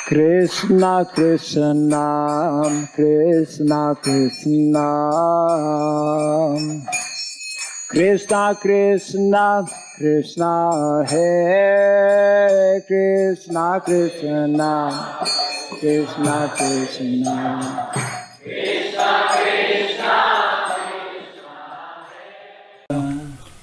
Krishna Krishna Krishna Krishna Krishna Krishna Krishna Hare Krishna Krishna Krishna Krishna Krishna Krishna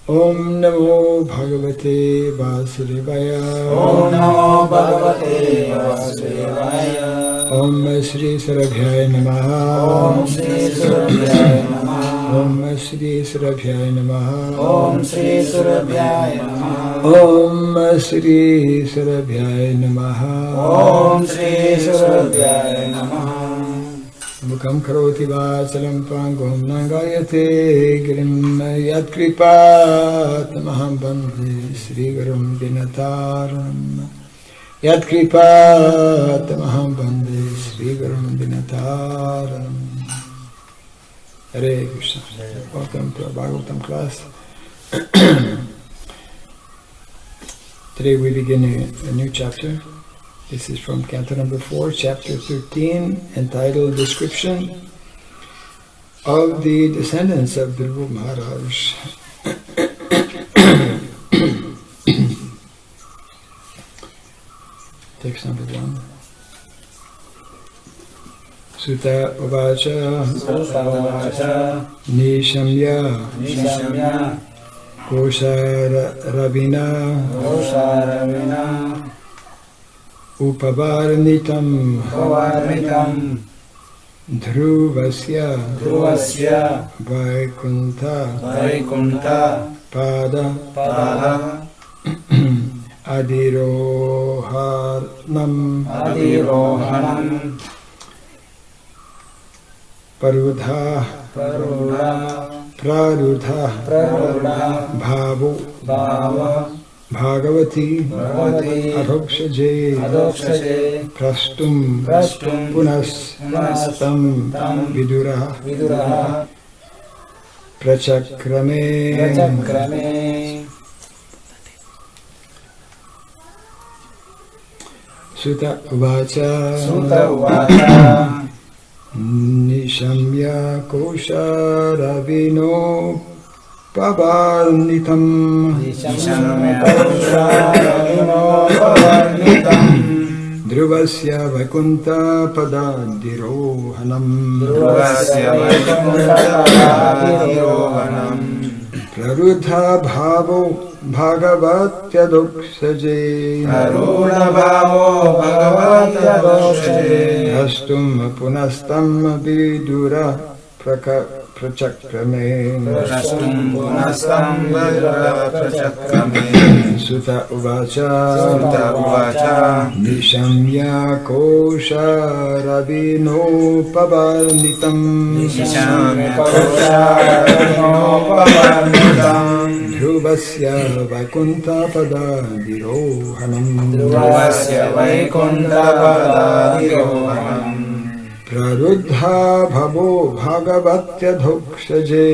Om Namo Bhagavate Vasudevaya Om Namo Bhagavate Vasudevaya Om Shri Sarabhyaya Namaha Om Shri Sarabhyaya Namaha Om Shri Sarabhyaya Namaha Om Shri Sarabhyaya Namaha Om Shri Sarabhyaya Namaha Om Shri Sarabhyaya Namaha Mukam karoti vachalam pangum nangayate girim yat kripat maham bandhe Sri Gurum Dinataram Yat kripat maham bandhe Sri Gurum Dinataram. Hare Krishna. Welcome to our Bhagavatam class. Today we begin a new chapter. This is from Canto number 4, chapter 13, entitled Description of the Descendants of Dhruva Maharaj. Text number 1. Sutta Uvacha Nishamya Kosharavina Upavarnitam Dhruvasya Vaikunta Pada Adirohanam Prarudha Bhavo Bhagavati Adhokshaje Prastum Punastam Vidura Prachakrame Sutta Uvacha Nishamya Kosharavino Pavarnitam Dhruvasya Vaikunta Padadirohanam Prarudha Bhavo Bhagavatyadokshaje Astum Punastam Vidura Prachakrame Sutta Uvacha Nishamya Kosharavino Pavarnitam Dhruvasya Vaikunta Padadirohanam Prarudha Bhavo Bhagavatyadokshaje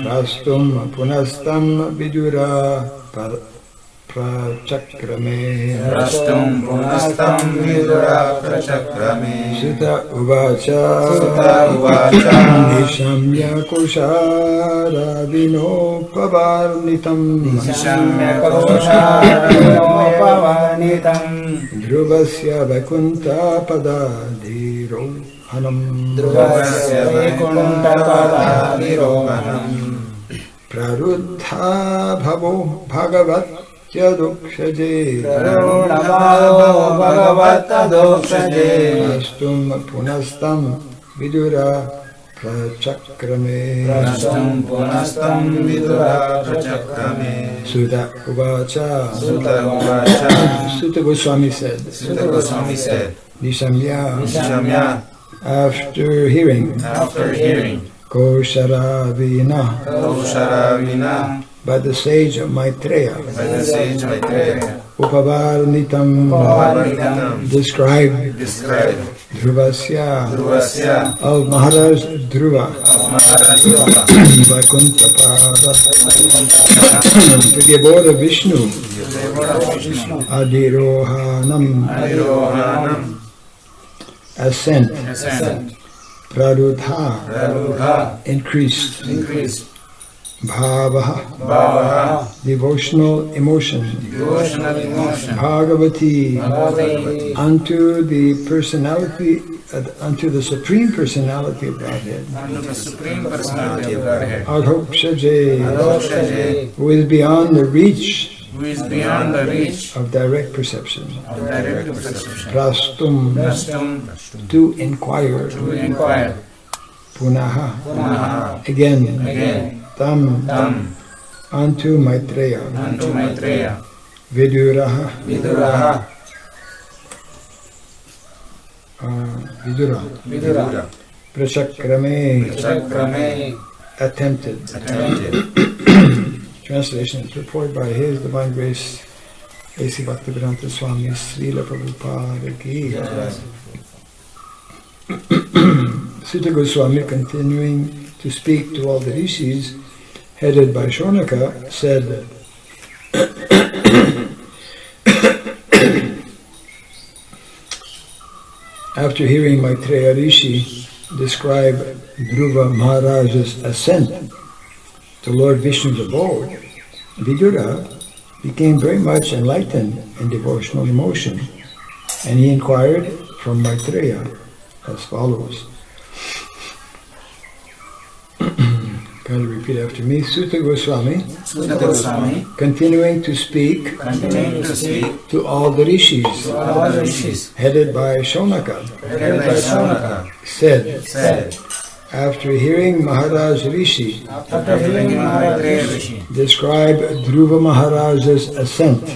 Prastum Punastam Vidura Prachakrame Sutta Uvacha Nishamya Kosharavino Pavarnitam Dhruvasya Vaikunta Padadirohanam Prarudha Bhavo Bhagavatyadokshaje Astum Punastam Vidura Prachakrame Sutta Uvacha Sutta Goswami said Nishamya after hearing Kosharavina by the sage of Maitreya Upavarnitam described Dhruvasya of Maharaj Dhruva Vaikunta Pada to the abode of Vishnu Adirohanam. Ascent. Pradudha. Increased. Bhava. Devotional emotion. Bhagavati. Unto the personality, unto the Supreme Personality of Godhead. Adhokshaje. Who is beyond the reach of direct perception. Prastum. To inquire. Punaha. Again. Tam. Unto Maitreya. Vidura. Prachakrame. Attempted. Translation is reported by His Divine Grace A.C. Bhakti Swami Srila Prabhupada Ki. Sutta Goswami, continuing to speak to all the rishis, headed by Shonaka, said, after hearing Maitreya Rishi describe Dhruva Maharaj's ascent to Lord Vishnu's abode, Vidura became very much enlightened in devotional emotion, and he inquired from Maitreya as follows. Kindly repeat after me. Sutta Goswami, continuing to speak to all the rishis, headed by Shonaka, said, after hearing Maharaj Rishi describe Dhruva Maharaj's ascent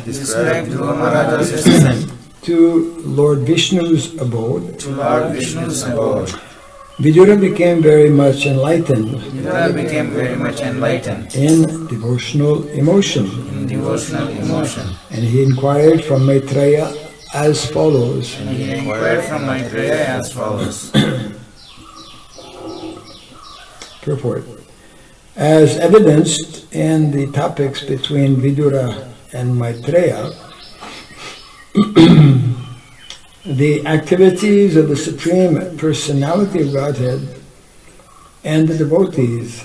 to Lord Vishnu's abode, Vidura became very much enlightened in devotional emotion. And he inquired from Maitreya as follows. Purport. As evidenced in the topics between Vidura and Maitreya, the activities of the Supreme Personality of Godhead and the devotees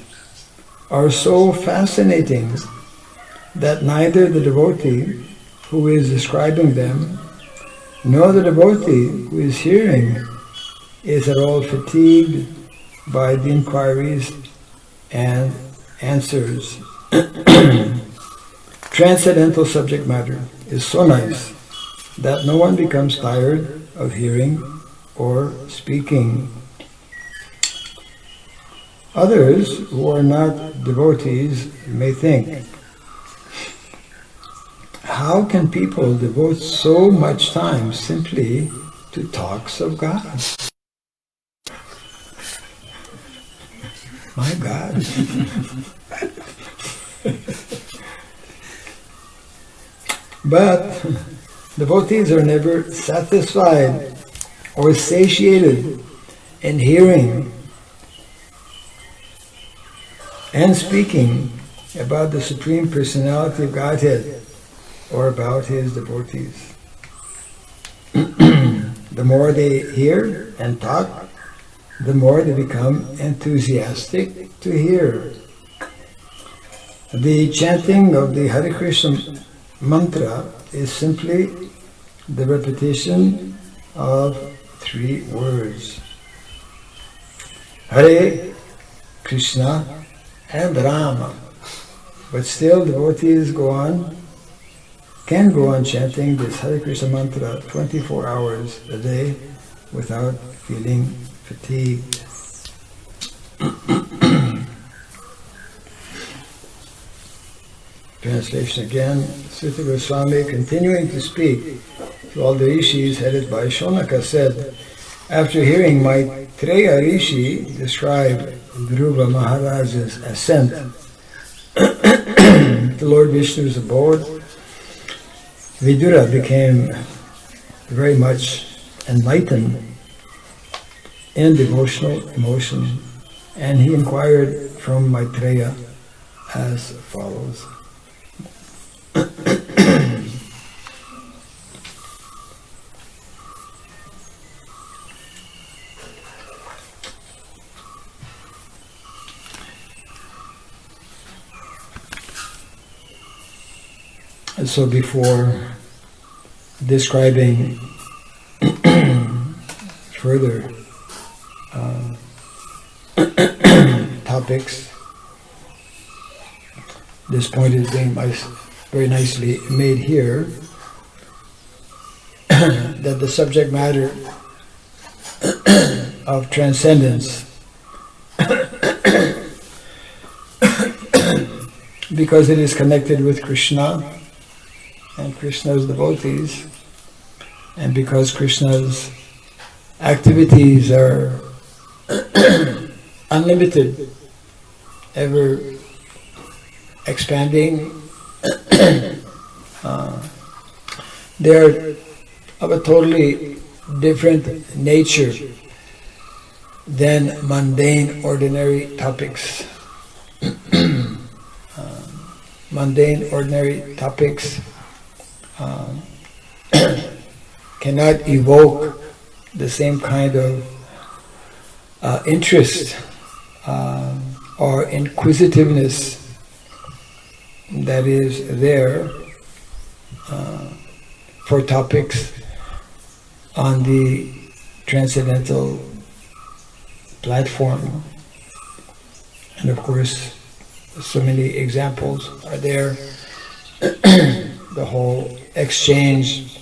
are so fascinating that neither the devotee who is describing them nor the devotee who is hearing is at all fatigued by the inquiries and answers. Transcendental subject matter is so nice that no one becomes tired of hearing or speaking. Others who are not devotees may think, how can people devote so much time simply to talks of God? My God. But devotees are never satisfied or satiated in hearing and speaking about the Supreme Personality of Godhead or about His devotees. The more they hear and talk, the more they become enthusiastic to hear. The chanting of the Hare Krishna mantra is simply the repetition of 3 words. Hare Krishna and Rama. But still devotees can go on chanting this Hare Krishna mantra 24 hours a day without feeling fatigued. Translation again. Sutta Goswami, continuing to speak to all the rishis headed by Shonaka, said, after hearing Maitreya Rishi describe Dhruva Maharaj's ascent to Lord Vishnu's abode, Vidura became very much enlightened in devotional emotion, and he inquired from Maitreya as follows. And so before describing further topics, this point is being very nicely made here, that the subject matter of transcendence, because it is connected with Krishna and Krishna's devotees, and because Krishna's activities are unlimited, ever expanding, they are of a totally different nature than mundane, ordinary topics. Mundane, ordinary topics cannot evoke the same kind of interest or inquisitiveness that is there for topics on the transcendental platform. And of course, so many examples are there. The whole exchange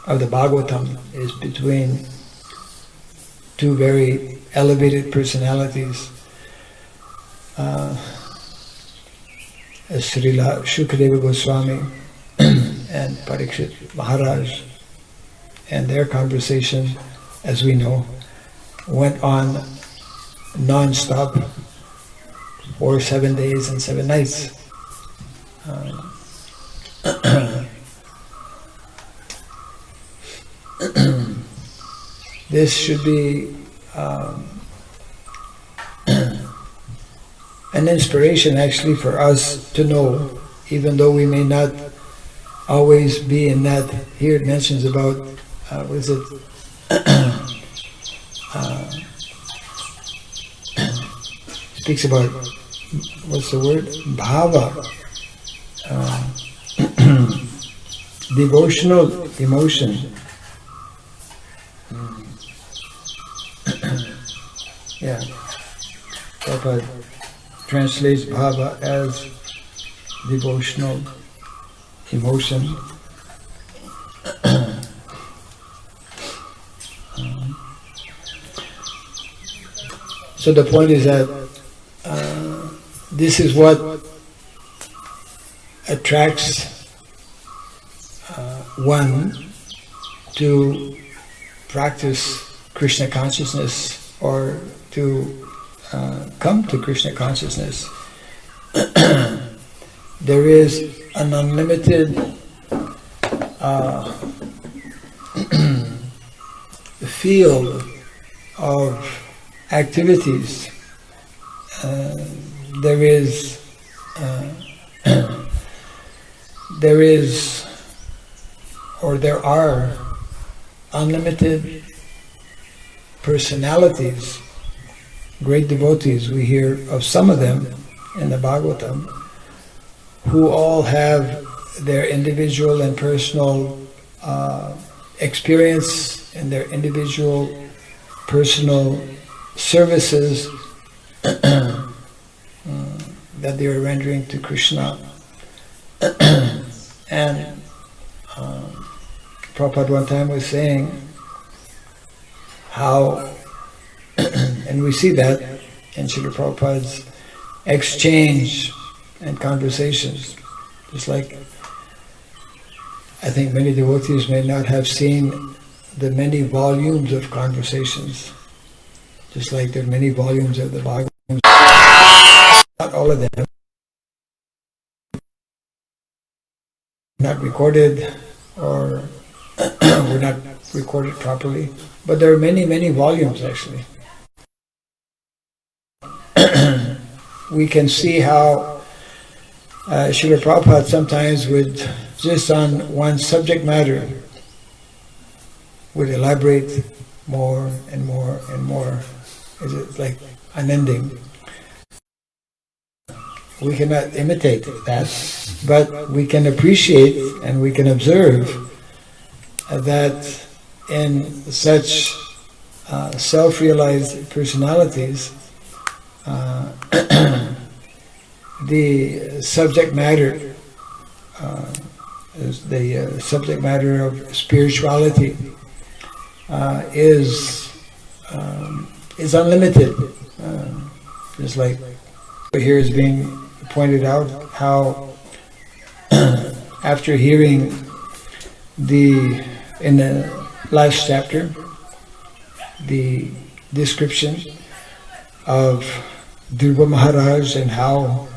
of the Bhagavatam is between two very elevated personalities, Srila Shukadeva Goswami and Parikshit Maharaj, and their conversation, as we know, went on non-stop for 7 days and 7 nights. This should be an inspiration actually for us to know, even though we may not always be in that. Here it mentions about, what is it? Speaks about, what's the word? Bhava. Devotional emotion. Yeah. Prabhupada translates bhava as devotional emotion. So the point is that this is what attracts one to practice Krishna consciousness, or to come to Krishna consciousness. There is an unlimited field of activities. There are unlimited personalities, great devotees. We hear of some of them in the Bhagavatam, who all have their individual and personal experience and their individual personal services that they are rendering to Krishna. And Prabhupada one time was saying how, and we see that in Srila Prabhupada's exchange and conversations, just like I think many devotees may not have seen the many volumes of conversations, just like there are many volumes of the Bhagavatam. Not all of them, not recorded, or were not recorded properly, but there are many, many volumes actually. We can see how Srila Prabhupada sometimes would, just on one subject matter, would elaborate more and more and more. It's like unending. we cannot imitate that, but we can appreciate and we can observe that in such self-realized personalities, the subject matter of spirituality is unlimited. Just like here is being pointed out, how after hearing in the last chapter, the description of Dhruva Maharaj and how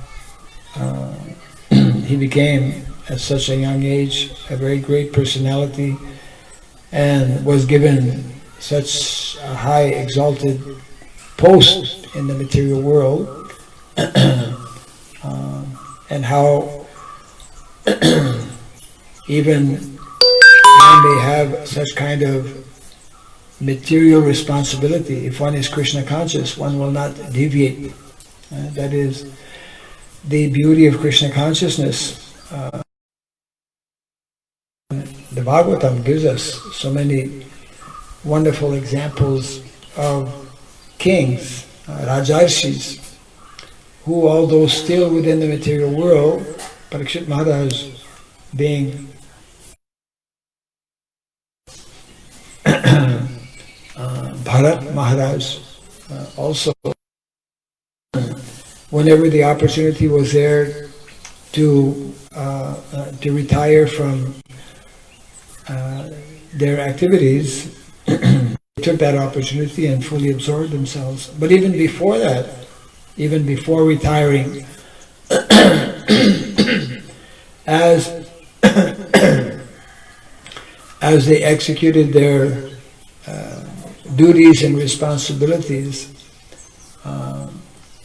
he became at such a young age a very great personality and was given such a high exalted post in the material world, and how even one may have such kind of material responsibility. If one is Krishna conscious, one will not deviate. That is the beauty of Krishna consciousness. The Bhagavatam gives us so many wonderful examples of kings, Rajarshis, who, although still within the material world, Parikshit Maharaj being Bharat Maharaj, also, whenever the opportunity was there to retire from their activities, they took that opportunity and fully absorbed themselves. But even before that, even before retiring, as they executed their duties and responsibilities,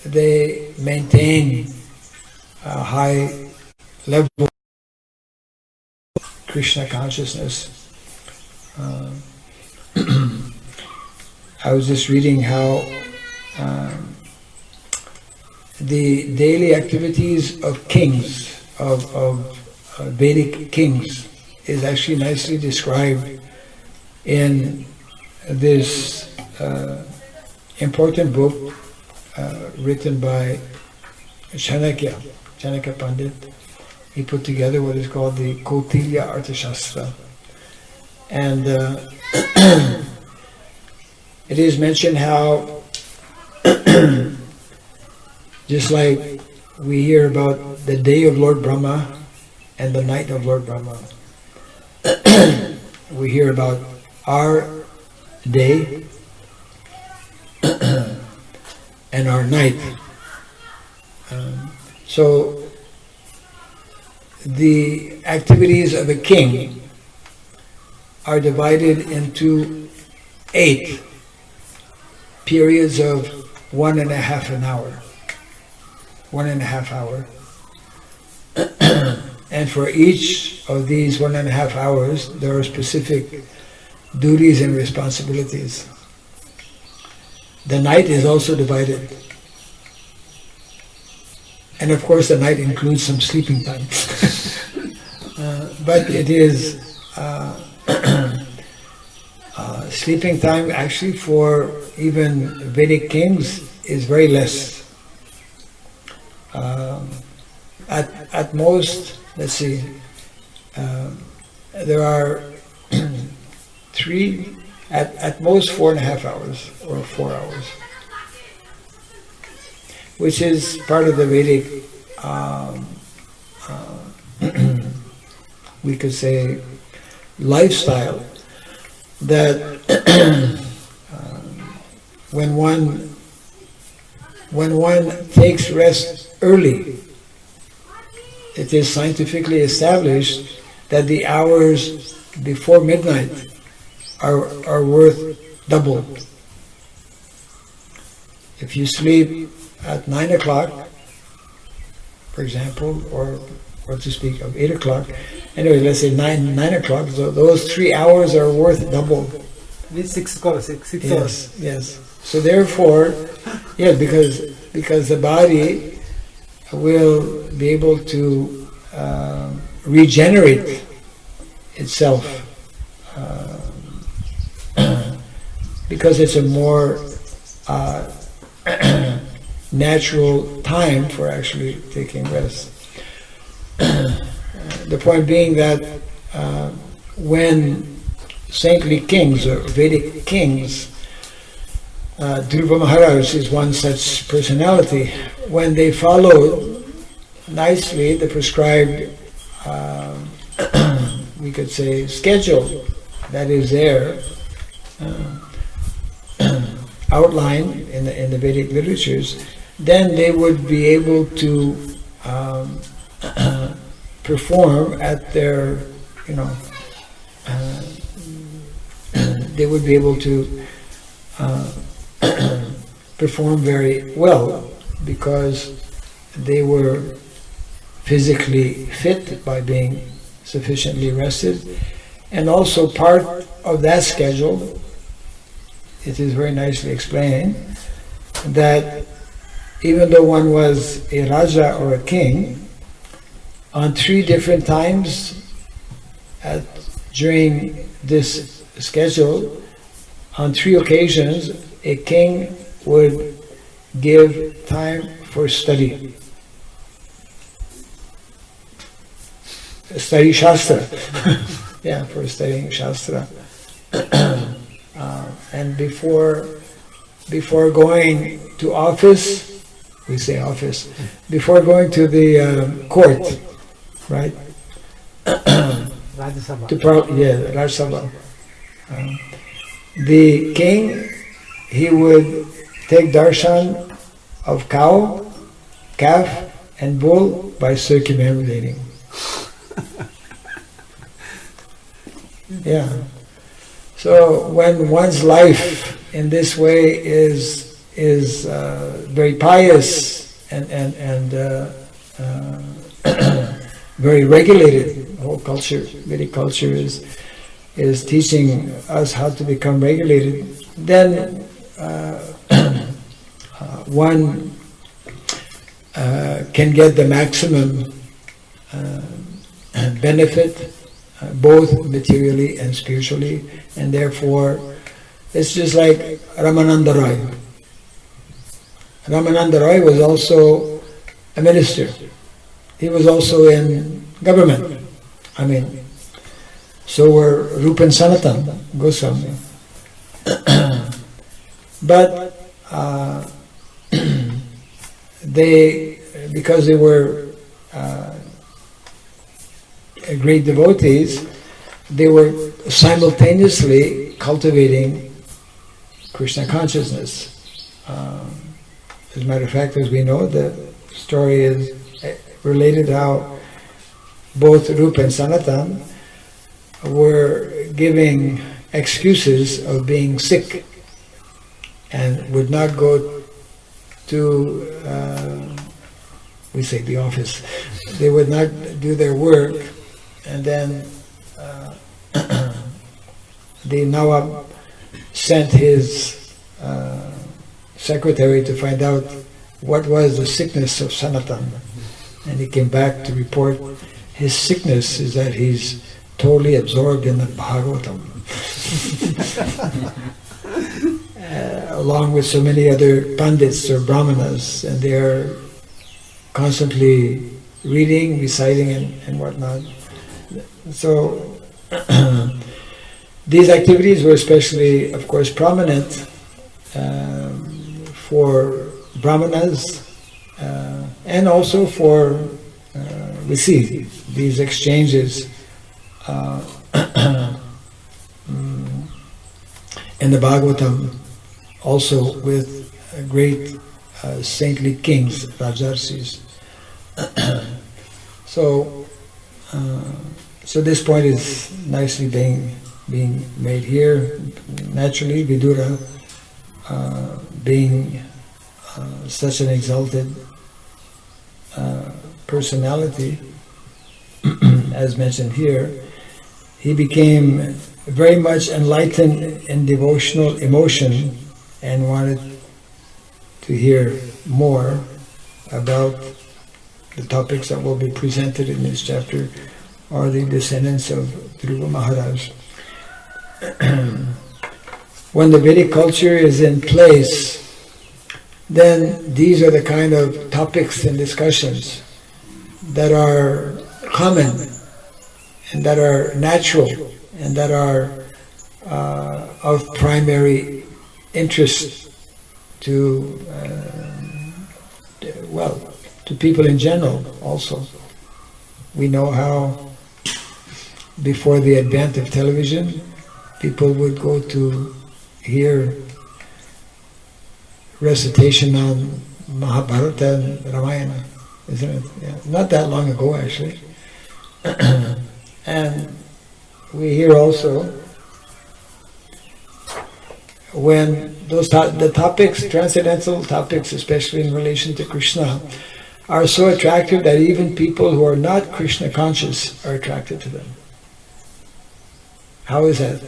they maintained a high level of Krishna consciousness. I was just reading how the daily activities of kings, of Vedic kings, is actually nicely described in this important book written by Chanakya Pandit. He put together what is called the Kautilya Arthashastra. And it is mentioned how just like we hear about the day of Lord Brahma and the night of Lord Brahma, we hear about our day and our night. So the activities of a king are divided into 8 periods of 1.5 hour. 1.5 hour. And for each of these 1.5 hours, there are specific duties and responsibilities. The night is also divided. And of course, the night includes some sleeping time. But it is sleeping time actually for even Vedic kings is very less. At most, let's see, there are 3, at most 4.5 hours or 4 hours, which is part of the Vedic, we could say, lifestyle, that when one takes rest early, it is scientifically established that the hours before midnight are worth double. If you sleep at 9 o'clock, for example, or to speak of 8 o'clock, anyway, let's say 9 o'clock, so those 3 hours are worth double. It's 6 o'clock, 6 Yes, hours. yes. So therefore, yeah, because the body will be able to regenerate itself because it's a more natural time for actually taking rest. The point being that when saintly kings or Vedic kings, Dhruva Maharaj is one such personality, when they followed nicely the prescribed, we could say, schedule that is there, outlined in the Vedic literatures, then they would be able to perform at their, they would be able to perform very well because they were physically fit by being sufficiently rested. And also part of that schedule, it is very nicely explained, that even though one was a Raja or a king, on 3 different times during this schedule, on 3 occasions, a king would give time for study. Study Shastra. Yeah, for studying Shastra. And before going to office, we say office, before going to the court, right? Rajya Sabha. Rajya Sabha. The king, he would take darshan of cow, calf, and bull by circumambulating. Yeah. So when one's life in this way is very pious and very regulated, the whole culture, Vedic culture is teaching us how to become regulated, then one can get the maximum benefit, both materially and spiritually, and therefore it's just like Ramananda Roy. Ramananda Roy was also a minister. He was also in government. So were Rupa and Sanatan Goswami. But because they were great devotees, they were simultaneously cultivating Krishna consciousness. As a matter of fact, as we know, the story is related how both Rupa and Sanatan were giving excuses of being sick and would not go to, we say the office, they would not do their work, and then the Nawab sent his secretary to find out what was the sickness of Sanatan, and he came back to report his sickness is that he's totally absorbed in the Bhagavatam. Along with so many other pandits or brahmanas, and they're constantly reading, reciting, and whatnot. So these activities were especially, of course, prominent for brahmanas and also for we see these exchanges in the Bhagavatam, also with great saintly kings, Rajarsis. So this point is nicely being made here. Naturally, Vidura, being such an exalted personality, as mentioned here, he became very much enlightened in devotional emotion and wanted to hear more about The topics that will be presented in this chapter are the descendants of Dhruva Maharaj. When the Vedic culture is in place, then these are the kind of topics and discussions that are common and that are natural and that are of primary interest to people in general also. We know how before the advent of television, people would go to hear recitation on Mahabharata and Ramayana, isn't it? Yeah. Not that long ago, actually. And we hear also when the topics, transcendental topics, especially in relation to Krishna, are so attractive that even people who are not Krishna conscious are attracted to them. How is that?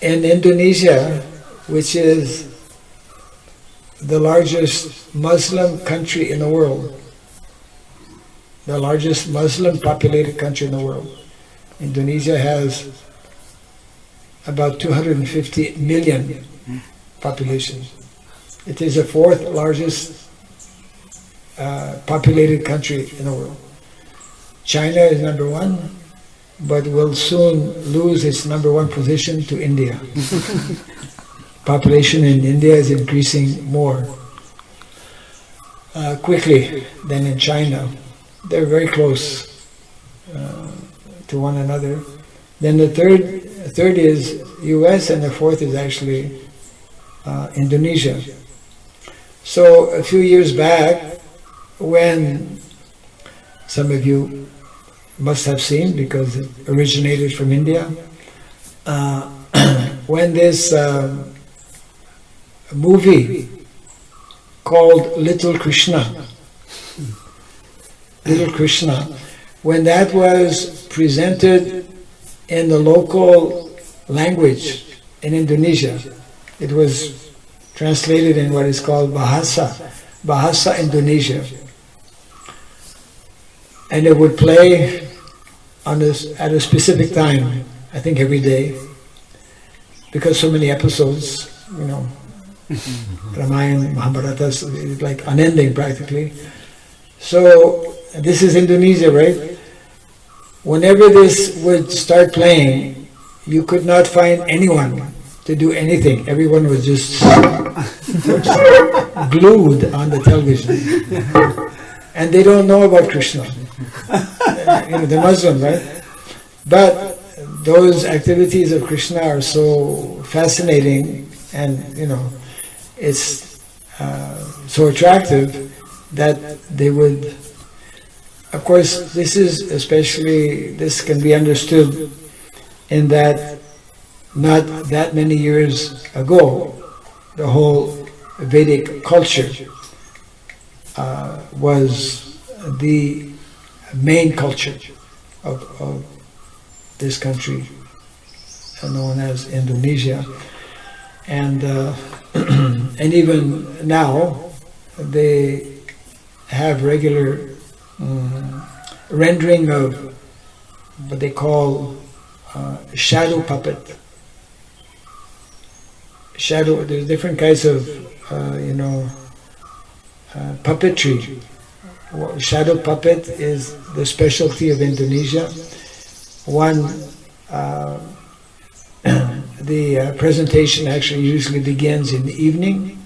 In Indonesia, which is the largest Muslim country in the world, the largest Muslim populated country in the world, Indonesia has about 250 million population. It is the fourth largest populated country in the world. China is number one, but will soon lose its number one position to India. Population in India is increasing more quickly than in China. They're very close to one another. Then the third is US, and the fourth is actually Indonesia. So a few years back, when some of you must have seen because it originated from India, when this movie called Little Krishna, when that was presented in the local language in Indonesia, it was translated in what is called Bahasa Indonesia. And it would play at a specific time, I think every day, because so many episodes, Ramayana, Mahabharata, is like unending practically. So this is Indonesia, right? Whenever this would start playing, you could not find anyone to do anything. Everyone was just glued on the television. And they don't know about Krishna. They're Muslim, right? But those activities of Krishna are so fascinating and, it's so attractive that they would... Of course, this can be understood in that not that many years ago, the whole Vedic culture was the main culture of this country, known as Indonesia, and and even now they have regular rendering of what they call shadow puppet. There's different kinds of puppetry. Shadow puppet is the specialty of Indonesia. The presentation actually usually begins in the evening,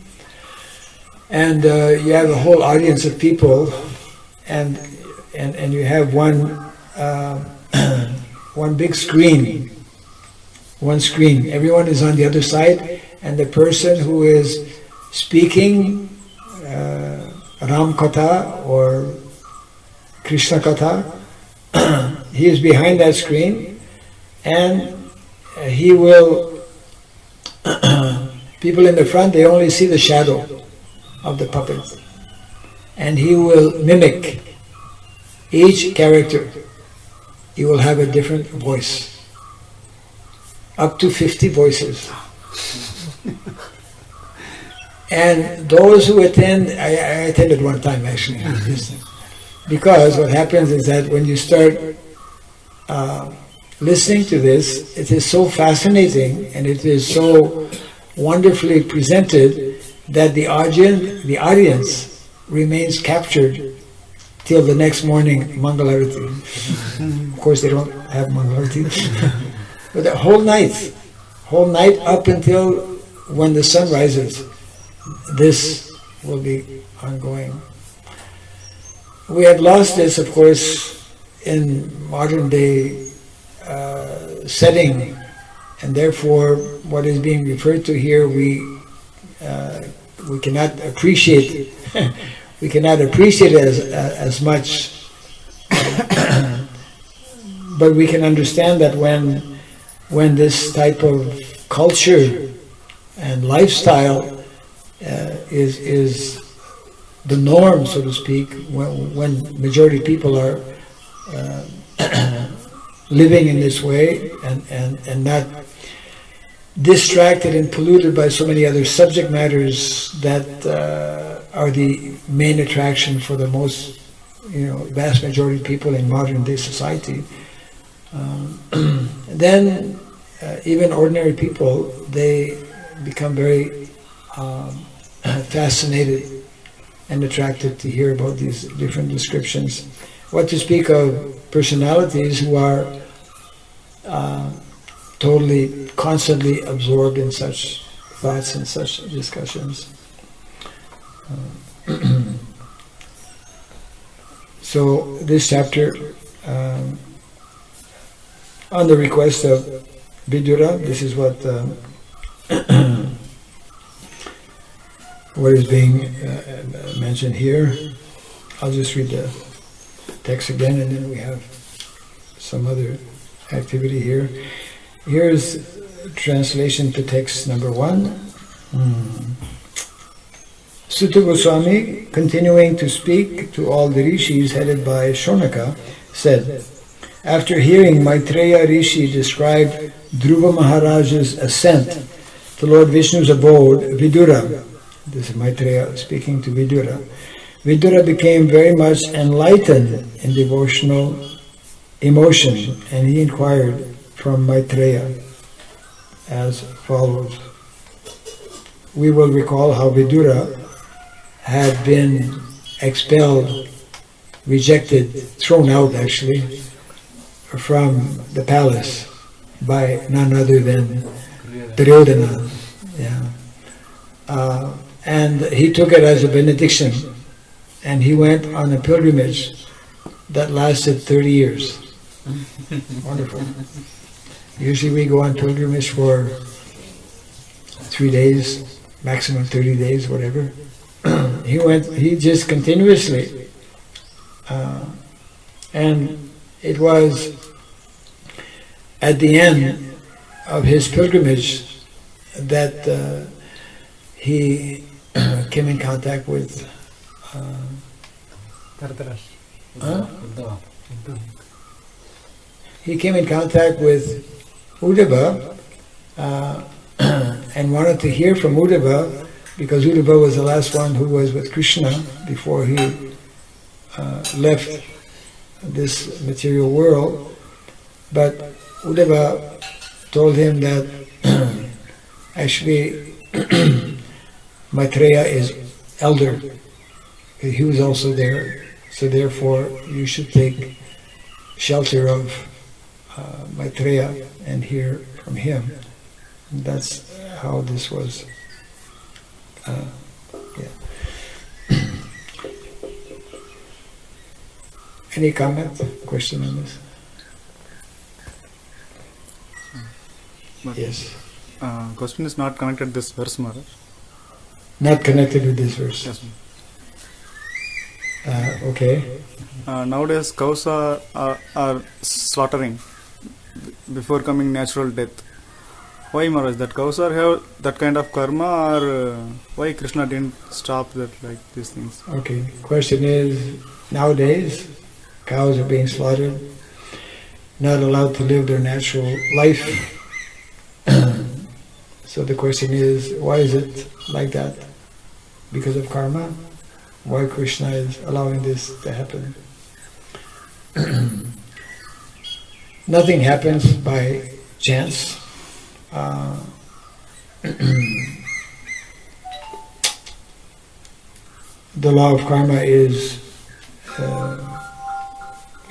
and you have a whole audience of people, and you have one big screen. One screen. Everyone is on the other side, and the person who is speaking Ram Katha or Krishna Katha, he is behind that screen, and he will, people in the front, they only see the shadow of the puppet, and he will mimic each character. He will have a different voice, up to 50 voices. And those who attend, I attended one time actually, because what happens is that when you start listening to this, it is so fascinating and it is so wonderfully presented that the audience remains captured till the next morning Mangalarati. Of course they don't have Mangalarati. But the whole night up until when the sun rises, this will be ongoing. We have lost this, of course, in modern day setting, and therefore what is being referred to here we cannot appreciate we cannot appreciate it as much, but we can understand that when this type of culture and lifestyle is the norm, so to speak, when majority people are living in this way and not distracted and polluted by so many other subject matters that are the main attraction for the most, vast majority of people in modern day society. Then even ordinary people, they become very fascinated and attracted to hear about these different descriptions. What to speak of personalities who are totally, constantly absorbed in such thoughts and such discussions. So this chapter, on the request of Vidura, this is what what is being mentioned here. I'll just read the text again, and then we have some other activity here. Here's translation to text number 1. Sutta Goswami, continuing to speak to all the rishis headed by Shonaka, said, after hearing Maitreya Rishi describe Dhruva Maharaja's ascent to Lord Vishnu's abode, Vidura, this is Maitreya speaking to Vidura, Vidura became very much enlightened in devotional emotion, and he inquired from Maitreya as follows. We will recall how Vidura had been expelled, rejected, thrown out actually, from the palace by none other than Duryodhana. And he took it as a benediction, and he went on a pilgrimage that lasted 30 years. Wonderful. Usually we go on pilgrimage for 3 days, maximum 30 days, whatever. He just continuously, and it was at the end of his pilgrimage that he came in contact with he came in contact with Uddhava and wanted to hear from Uddhava, because Uddhava was the last one who was with Krishna before he left this material world. But Uddhava told him that actually Maitreya is elder. He was also there, so therefore you should take shelter of Maitreya and hear from him. And that's how this was. Any comment, question on this? Yes. Question is not connected to this verse, Maharaj. Not connected with this verse. Yes. Okay. Nowadays, cows are slaughtering before coming natural death. Why, Maharaj? That cows are have that kind of karma, or why Krishna didn't stop that, like these things? Okay. Question is, nowadays cows are being slaughtered, not allowed to live their natural life. So the question is, why is it like that? because of karma, why Krishna is allowing this to happen. Nothing happens by chance. The law of karma is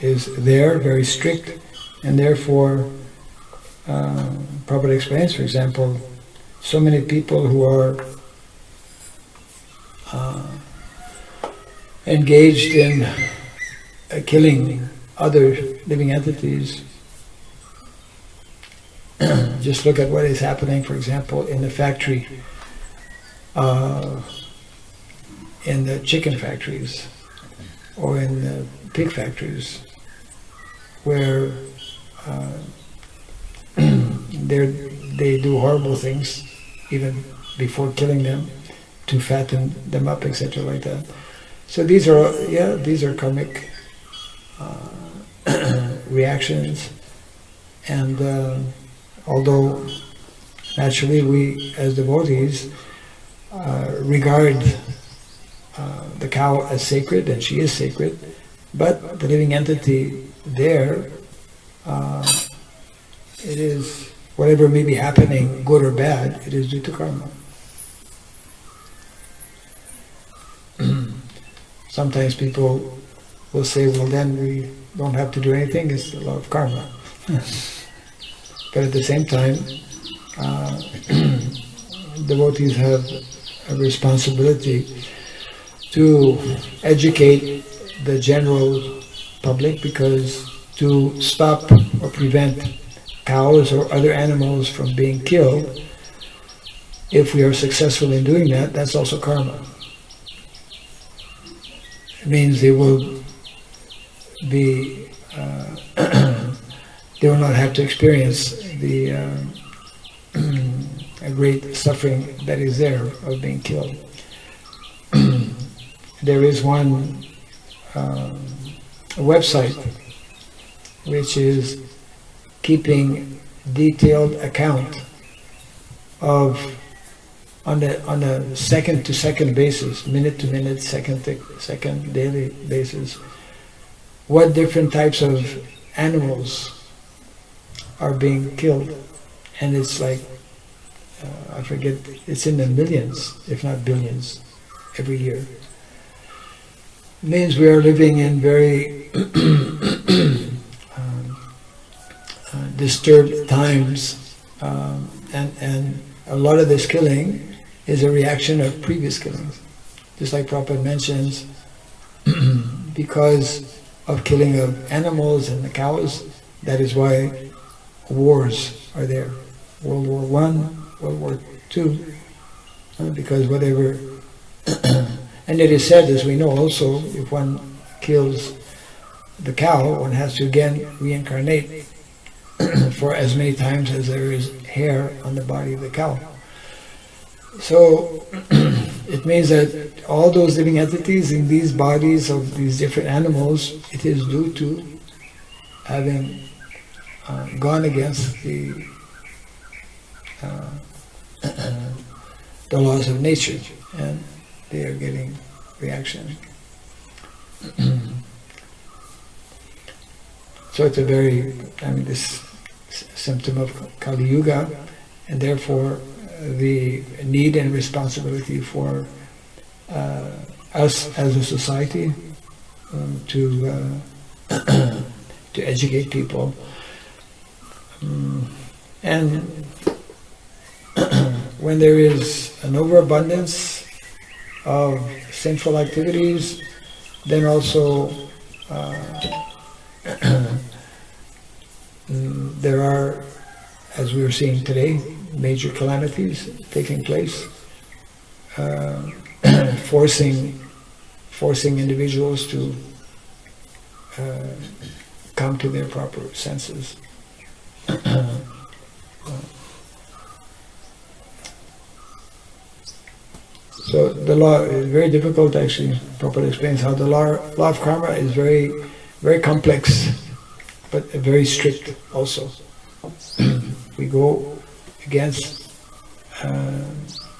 there, very strict, and therefore, Prabhupada explains, for example, so many people who are engaged in killing other living entities. Just look at what is happening, for example, in the factory, in the chicken factories, or in the pig factories, where they do horrible things, even before killing them, to fatten them up, etc., like that. So these are karmic reactions, and although naturally we, as devotees, regard the cow as sacred, and she is sacred, but the living entity there, it is, whatever may be happening, good or bad, it is due to karma. Sometimes people will say, well, then we don't have to do anything, it's the law of karma. But at the same time, devotees have a responsibility to educate the general public, because to stop or prevent cows or other animals from being killed, if we are successful in doing that, that's also karma. It means they will be, they will not have to experience the a great suffering that is there of being killed. There is one website which is keeping detailed account of, on a second to second basis, minute to minute, second to second, daily basis, what different types of animals are being killed. And it's like, I forget, it's in the millions, if not billions, every year. It means we are living in very disturbed times, and a lot of this killing is a reaction of previous killings. Just like Prabhupada mentions, because of killing of animals and the cows, that is why wars are there. World War I, World War II, because whatever, and it is said, as we know also, if one kills the cow, one has to again reincarnate for as many times as there is hair on the body of the cow. So it means that all those living entities in these bodies of these different animals, it is due to having gone against the laws of nature, and they are getting reaction. So it's a very, this symptom of Kali Yuga, and therefore the need and responsibility for us as a society to educate people. And when there is an overabundance of sinful activities, then also there are, as we are seeing today, major calamities taking place, forcing individuals to come to their proper senses. So the law is very difficult, actually. Prabhupada explains how the law of karma is very, very complex, but very strict also. We go against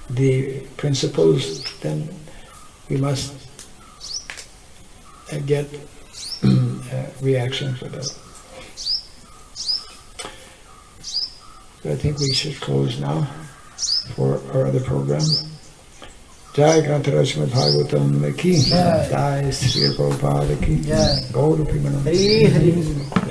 the principles, then we must get reaction for that. So I think we should close now for our other program. Jai Karnataka Srimad Bhagavatam ki, Jai Sri Prabhupada ki, Gaurapi Manam. Hari Hari.